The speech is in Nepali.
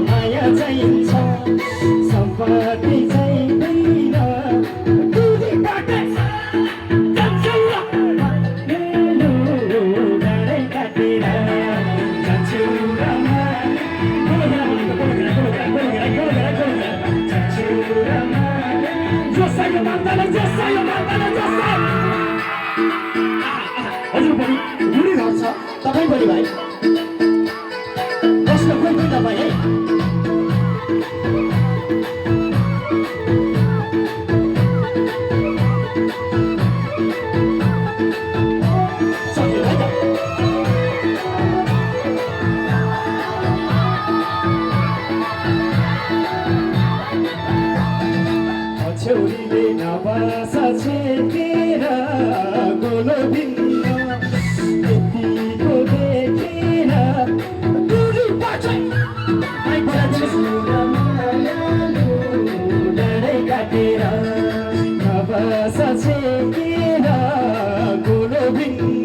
माया चाहिन्छ सम्पत्ति चाहिँदैन दूरीबाट जान्छु मेरो डाँडै काटेर जान्छु हजुर पनि बुढी घर छ तपाईँ पनि भाइ बस्न कोही पनि तपाईँ है छेउरीले नबस छेकेर गोलो भिन्न यतिको देखेर दूरीबाट डाँडै काटेर नबस छेकेर गोलो भिन्न